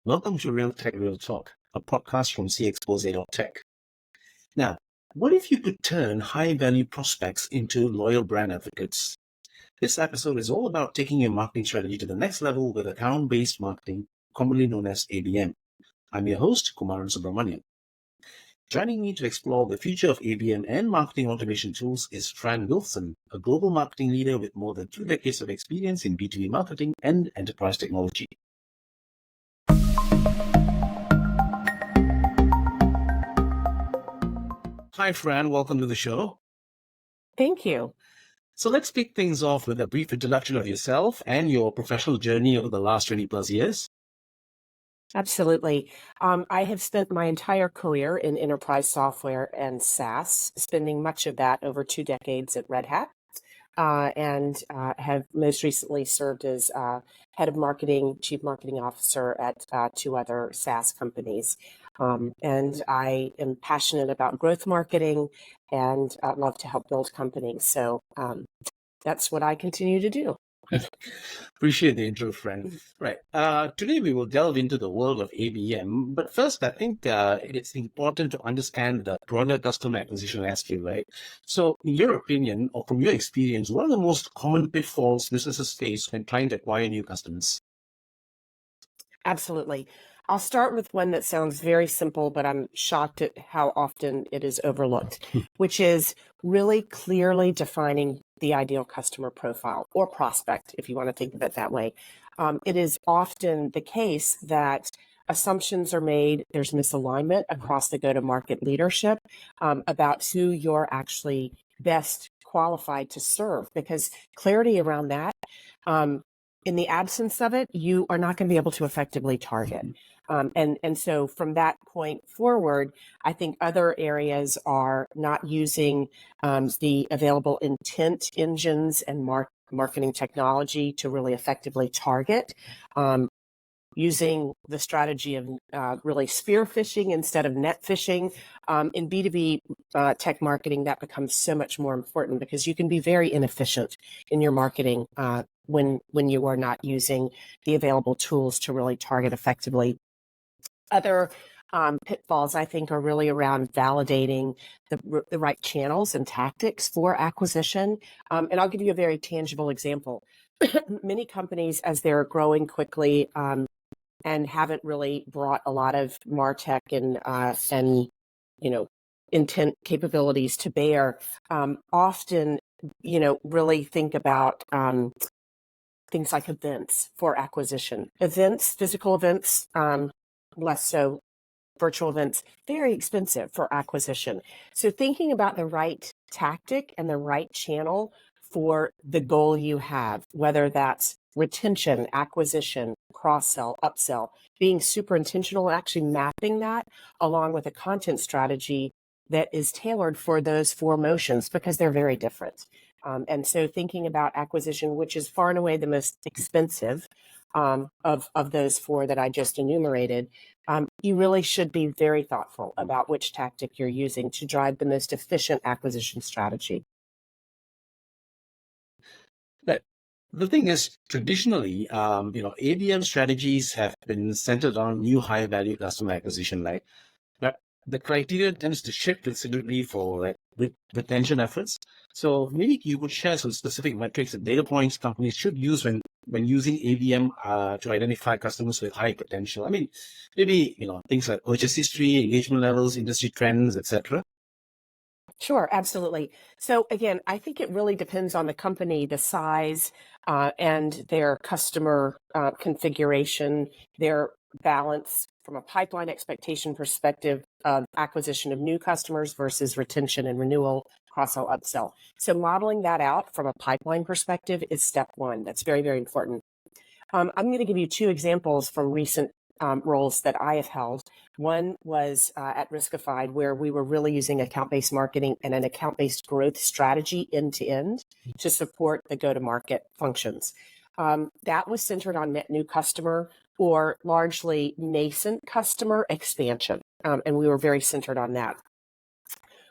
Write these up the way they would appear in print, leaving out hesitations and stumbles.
Welcome to Real Tech Real Talk, a podcast from Cxpose.tech. Now, what if you could turn high-value prospects into loyal brand advocates? This episode is all about taking your marketing strategy to the next level with account-based marketing, commonly known as ABM. I'm your host, Kumaran Subramanian. Joining me to explore the future of ABM and marketing automation tools is Fran Wilson, a global marketing leader with more than 2 decades of experience in B2B marketing and enterprise technology. Hi, Fran. Welcome to the show. Thank you. So let's kick things off with a brief introduction of yourself and your professional journey over the last 20 plus years. Absolutely. I have spent my entire career in enterprise software and SaaS, spending much of that over 2 decades at Red Hat, and have most recently served as head of marketing, chief marketing officer at 2 other SaaS companies. And I am passionate about growth marketing and love to help build companies. So that's what I continue to do. Appreciate the intro, friend. Right. Today we will delve into the world of ABM, but first I think it's important to understand the broader customer acquisition landscape, right? So in your opinion, or from your experience, what are the most common pitfalls businesses face when trying to acquire new customers? Absolutely. I'll start with one that sounds very simple, but I'm shocked at how often it is overlooked, which is really clearly defining the ideal customer profile or prospect, if you want to think of it that way. It is often the case that assumptions are made, there's misalignment across the go-to-market leadership about who you're actually best qualified to serve, because clarity around that, in the absence of it, you are not going to be able to effectively target. And so from that point forward, I think other areas are not using the available intent engines and marketing technology to really effectively target, using the strategy of really spear fishing instead of net fishing. In B2B tech marketing, that becomes so much more important because you can be very inefficient in your marketing when you are not using the available tools to really target effectively. Other pitfalls, I think, are really around validating the right channels and tactics for acquisition. And I'll give you a very tangible example. Many companies, as they're growing quickly and haven't really brought a lot of MarTech and intent capabilities to bear, often really think about things like events for acquisition. Events, physical events, less so. Virtual events, very expensive for acquisition. So thinking about the right tactic and the right channel for the goal you have, whether that's retention, acquisition, cross-sell, upsell, being super intentional, actually mapping that along with a content strategy that is tailored for those 4 motions because they're very different. And so thinking about acquisition, which is far and away the most expensive of those 4 that I just enumerated, you really should be very thoughtful about which tactic you're using to drive the most efficient acquisition strategy. But the thing is, traditionally, ABM strategies have been centered on new high-value customer acquisition, right? But the criteria tends to shift considerably for retention efforts. So maybe you would share some specific metrics and data points companies should use when using ABM to identify customers with high potential. I mean, maybe things like purchase history, engagement levels, industry trends, etc. Sure, absolutely. So again, I think it really depends on the company, the size, and their customer configuration, their balance from a pipeline expectation perspective of acquisition of new customers versus retention and renewal, cross-sell, upsell. So modeling that out from a pipeline perspective is step 1. That's very, very important. I'm going to give you 2 examples from recent roles that I have held. One was at Riskified, where we were really using account-based marketing and an account-based growth strategy end-to-end to support the go-to-market functions. That was centered on net new customer or largely nascent customer expansion, and we were very centered on that.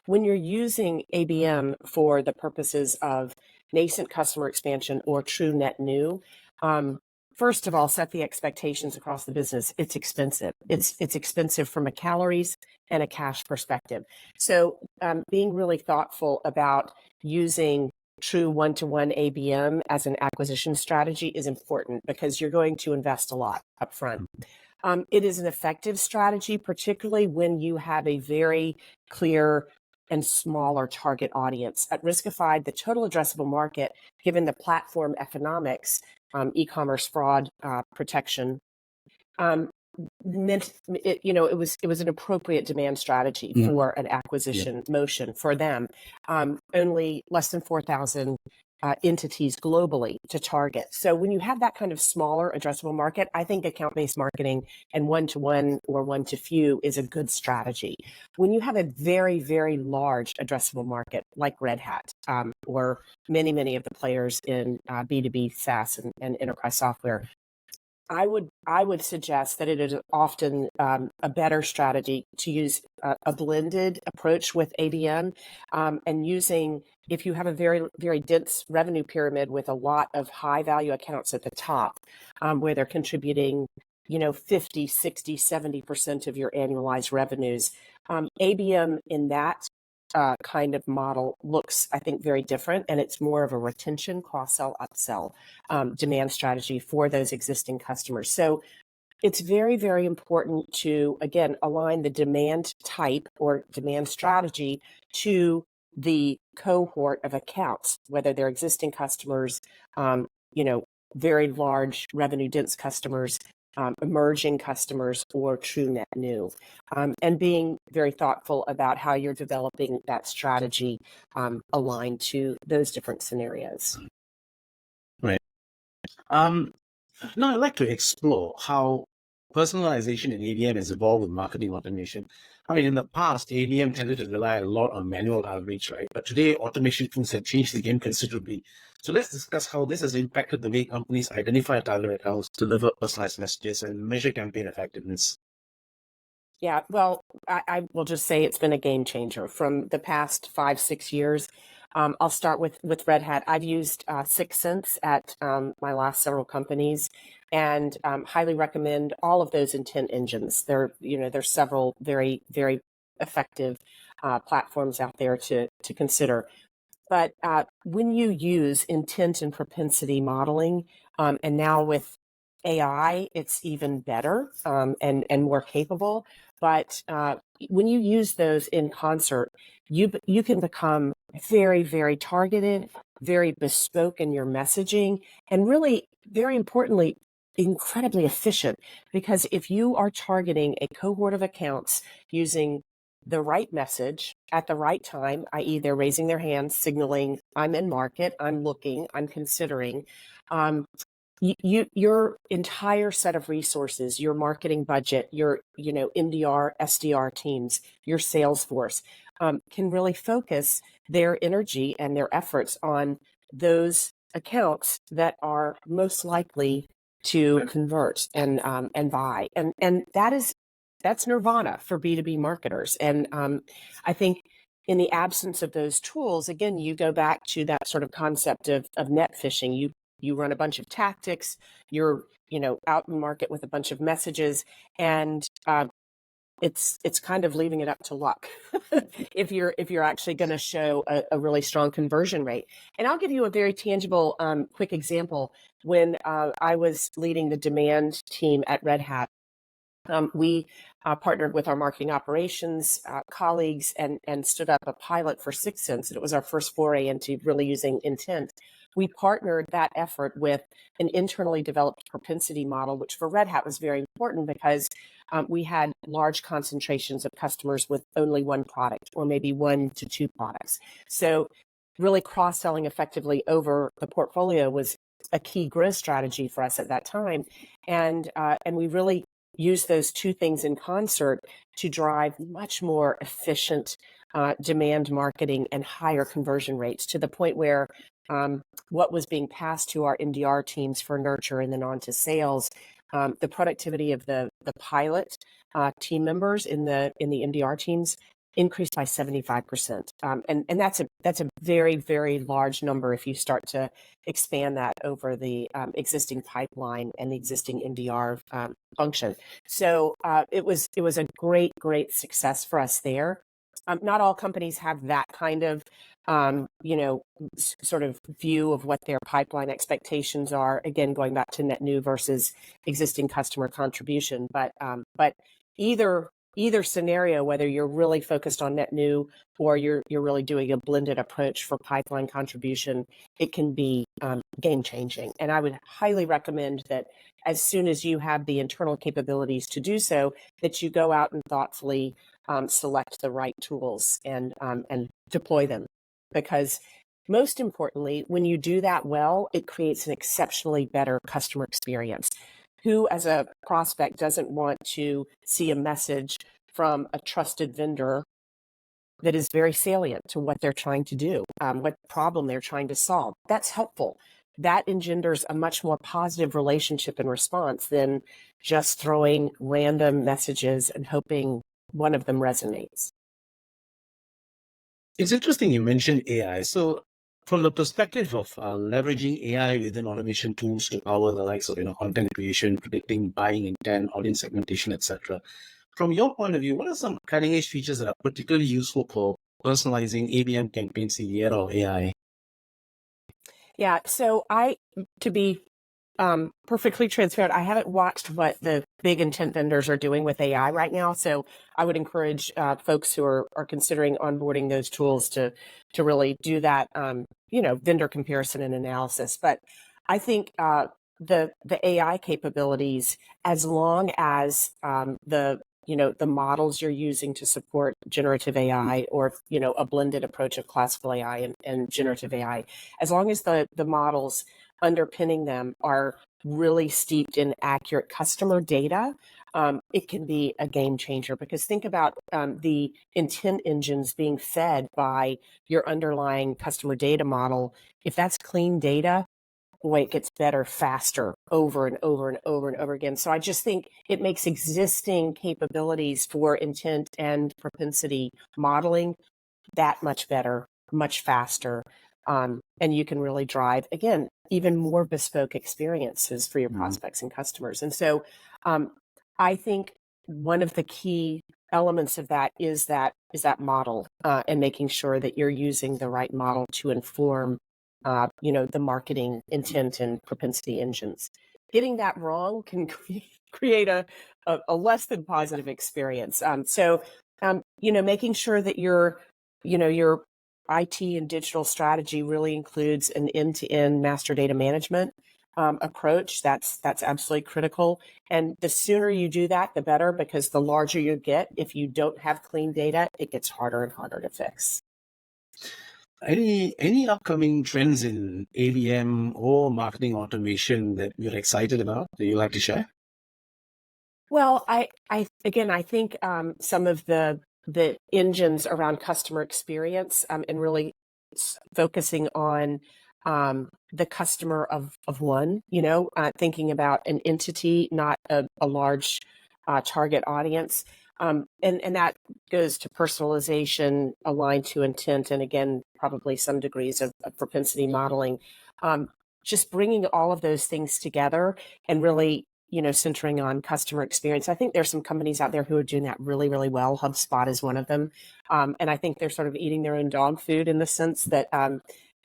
When you're using ABM for the purposes of nascent customer expansion or true net new, first of all, set the expectations across the business. It's expensive. It's expensive from a calories and a cash perspective. So being really thoughtful about using true one-to-one ABM as an acquisition strategy is important because you're going to invest a lot upfront. It is an effective strategy, particularly when you have a very clear and smaller target audience. At Riskified, the total addressable market, given the platform economics, e-commerce fraud protection, meant it was an appropriate demand strategy for an acquisition motion for them. Only less than 4,000 entities globally to target. So when you have that kind of smaller addressable market, I think account-based marketing and one-to-one or one-to-few is a good strategy. When you have a very, very large addressable market like Red Hat or many, many of the players in B2B SaaS and enterprise software, I would suggest that it is often a better strategy to use a blended approach with ABM and using, if you have a very, very dense revenue pyramid with a lot of high value accounts at the top where they're contributing 50, 60, 70% of your annualized revenues. ABM in that kind of model looks, I think, very different, and it's more of a retention, cross-sell, upsell demand strategy for those existing customers. So it's very, very important to, again, align the demand type or demand strategy to the cohort of accounts, whether they're existing customers, very large revenue dense customers, emerging customers, or true net new, and being very thoughtful about how you're developing that strategy aligned to those different scenarios. Right. Now I'd like to explore how personalization in ABM has evolved with marketing automation. I mean, in the past, ABM tended to rely a lot on manual outreach, right? But today, automation tools have changed the game considerably. So let's discuss how this has impacted the way companies identify target accounts, deliver personalized messages, and measure campaign effectiveness. Yeah, well, I will just say it's been a game changer from the past 5-6 years. I'll start with Red Hat. I've used Cxpose at my last several companies, and highly recommend all of those intent engines. There's several very, very effective platforms out there to consider. But when you use intent and propensity modeling, and now with AI, it's even better and more capable. But when you use those in concert, you can become very, very targeted, very bespoke in your messaging, and really, very importantly, incredibly efficient. Because if you are targeting a cohort of accounts using the right message at the right time, i.e. they're raising their hands, signaling, I'm in market, I'm looking, I'm considering, your entire set of resources, your marketing budget, your MDR, SDR teams, your sales force can really focus their energy and their efforts on those accounts that are most likely to convert and buy, and that's nirvana for B2B marketers. And I think in the absence of those tools, again, you go back to that sort of concept of net phishing. You run a bunch of tactics, you're out in market with a bunch of messages, and it's kind of leaving it up to luck if you're actually going to show a really strong conversion rate. And I'll give you a very tangible, quick example. When I was leading the demand team at Red Hat, we partnered with our marketing operations colleagues and stood up a pilot for Cxpose, and it was our first foray into really using intent. We partnered that effort with an internally developed propensity model, which for Red Hat was very important because we had large concentrations of customers with only one product or maybe 1 to 2 products. So really cross-selling effectively over the portfolio was a key growth strategy for us at that time. And we really use those two things in concert to drive much more efficient demand marketing and higher conversion rates, to the point where what was being passed to our MDR teams for nurture and then on to sales, the productivity of the pilot team members in the MDR teams increased by 75%. And that's a very, very large number if you start to expand that over the existing pipeline and the existing MDR function. So it was a great success for us there. Not all companies have that kind of sort of view of what their pipeline expectations are. Again, going back to net new versus existing customer contribution, but either scenario, whether you're really focused on net new or you're really doing a blended approach for pipeline contribution, it can be game changing. And I would highly recommend that as soon as you have the internal capabilities to do so, that you go out and thoughtfully select the right tools and deploy them. Because most importantly, when you do that well, it creates an exceptionally better customer experience. Who, as a prospect, doesn't want to see a message from a trusted vendor that is very salient to what they're trying to do, what problem they're trying to solve? That's helpful. That engenders a much more positive relationship and response than just throwing random messages and hoping one of them resonates. It's interesting you mentioned AI. So from the perspective of leveraging AI within automation tools to power the likes of content creation, predicting buying intent, audience segmentation, etc. From your point of view, what are some cutting edge features that are particularly useful for personalizing ABM campaigns in the era of AI? Yeah, so to be perfectly transparent, I haven't watched what the big intent vendors are doing with AI right now. So I would encourage folks who are considering onboarding those tools to really do that, vendor comparison and analysis. But I think the AI capabilities, as long as the models you're using to support generative AI or, a blended approach of classical AI and generative AI, as long as the models underpinning them are really steeped in accurate customer data, it can be a game changer. Because think about the intent engines being fed by your underlying customer data model. If that's clean data, boy, it gets better faster over and over and over and over again. So I just think it makes existing capabilities for intent and propensity modeling that much better, much faster. And you can really drive, again, even more bespoke experiences for your prospects and customers. And so I think one of the key elements of that is that model and making sure that you're using the right model to inform the marketing intent and propensity engines. Getting that wrong can create a less than positive experience. So making sure that your IT and digital strategy really includes an end-to-end master data management approach. That's absolutely critical. And the sooner you do that, the better, because the larger you get, if you don't have clean data, it gets harder and harder to fix. Any upcoming trends in ABM or marketing automation that you're excited about that you'd like to share? Well, I think some of the engines around customer experience and really focusing on the customer of one, thinking about an entity, not a large target audience. And that goes to personalization aligned to intent, and again, probably some degrees of propensity modeling. Just bringing all of those things together and really, centering on customer experience. I think there's some companies out there who are doing that really, really well. HubSpot is one of them. And I think they're sort of eating their own dog food in the sense that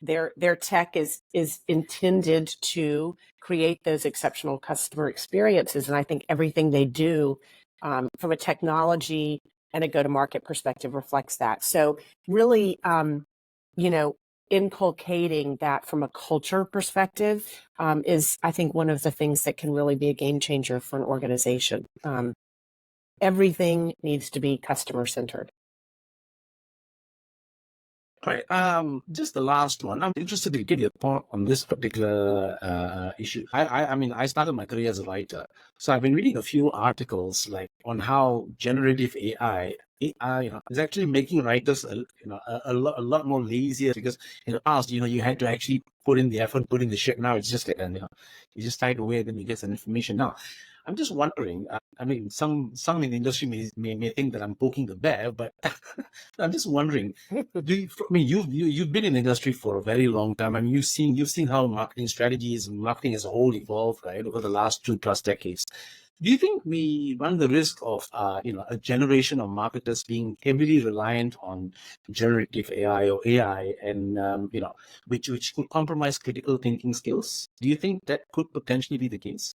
their tech is intended to create those exceptional customer experiences. And I think everything they do from a technology and a go-to-market perspective reflects that. So really, inculcating that from a culture perspective is, I think, one of the things that can really be a game changer for an organization. Everything needs to be customer-centered. All right. Just the last one. I'm interested to get your thought on this particular issue. I started my career as a writer, so I've been reading a few articles on how generative AI is actually making writers a lot more lazier, because in the past, you had to actually put in the effort, put in the shit. Now it's just you just type away, then you get some information. Now, I'm just wondering. I mean, some in the industry may think that I'm poking the bear, but I'm just wondering. I mean, you've been in the industry for a very long time. I mean, you've seen how marketing strategies and marketing as a whole evolved, right, over the last 2+ decades. Do you think we run the risk of, a generation of marketers being heavily reliant on generative AI or AI, and which could compromise critical thinking skills? Do you think that could potentially be the case?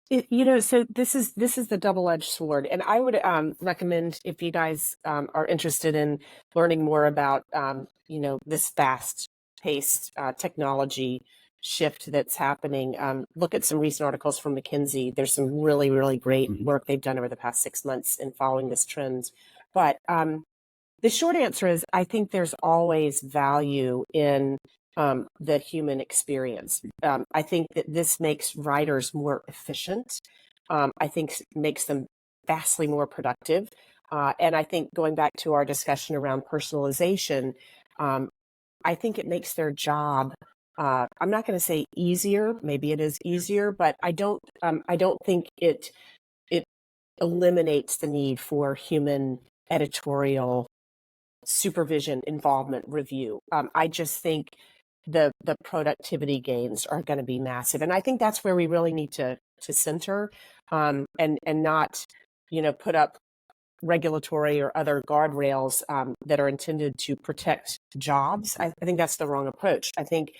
So this is the double-edged sword, and I would recommend, if you guys are interested in learning more about this fast-paced technology shift that's happening, look at some recent articles from McKinsey. There's some really, really great work they've done over the past 6 months in following this trend. But the short answer is, I think there's always value in the human experience. I think that this makes writers more efficient. I think makes them vastly more productive. And I think, going back to our discussion around personalization, I think it makes their job, I'm not going to say easier. Maybe it is easier, but I don't think it eliminates the need for human editorial supervision, involvement, review. I just think the productivity gains are going to be massive, and I think that's where we really need to center, and not put up regulatory or other guardrails that are intended to protect jobs. I think that's the wrong approach. I think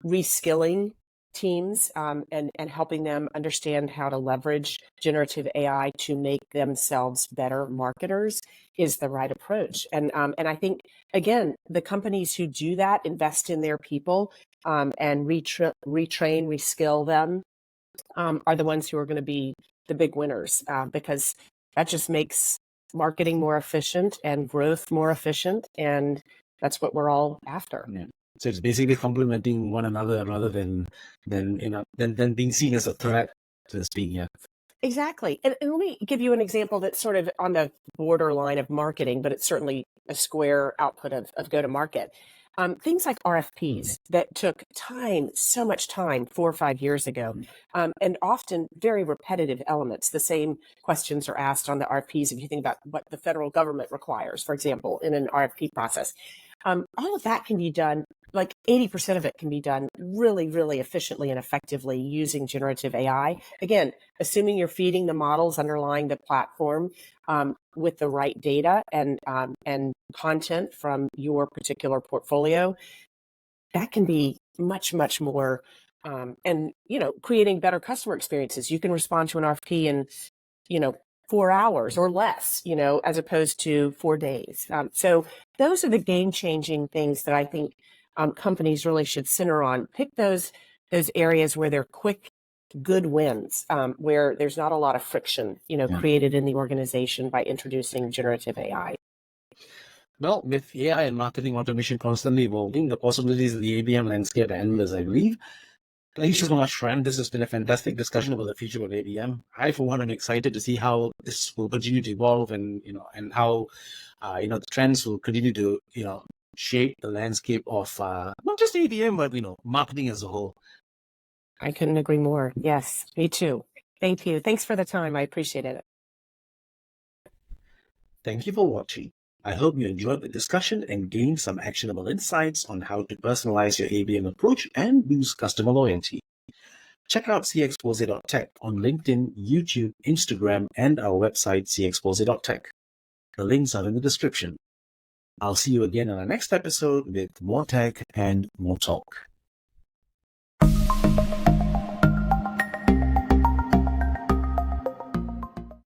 reskilling teams and helping them understand how to leverage generative AI to make themselves better marketers is the right approach. And I think, again, the companies who do that, invest in their people and retrain, reskill them, are the ones who are going to be the big winners, because that just makes marketing more efficient and growth more efficient, and that's what we're all after. Yeah. So it's basically complementing one another rather than being seen as a threat, so to speak. Yeah. Exactly. And let me give you an example that's sort of on the borderline of marketing, but it's certainly a square output of go-to-market. Things like RFPs that took time, so much time 4 or 5 years ago, and often very repetitive elements. The same questions are asked on the RFPs. If you think about what the federal government requires, for example, in an RFP process, all of that can be done, like 80% of it can be done really, really efficiently and effectively using generative AI. Again, assuming you're feeding the models underlying the platform with the right data and content from your particular portfolio, that can be much, much more, and creating better customer experiences. You can respond to an RFP in 4 hours or less, as opposed to 4 days. So those are the game-changing things that I think companies really should center on. Pick those areas where they're quick, good wins, where there's not a lot of friction, created in the organization by introducing generative AI. Well, with AI and marketing automation constantly evolving, the possibilities of the ABM landscape are endless, I believe. Thank you so much, Fran. This has been a fantastic discussion about the future of ABM. I, for one, am excited to see how this will continue to evolve, and how the trends will continue to shape the landscape of not just ABM, but marketing as a whole. I couldn't agree more. Yes, me too. Thank you. Thanks for the time. I appreciate it. Thank you for watching. I hope you enjoyed the discussion and gained some actionable insights on how to personalize your ABM approach and boost customer loyalty. Check out Cxpose.tech on LinkedIn, YouTube, Instagram, and our website, Cxpose.tech. The links are in the description. I'll see you again on our next episode with more tech and more talk.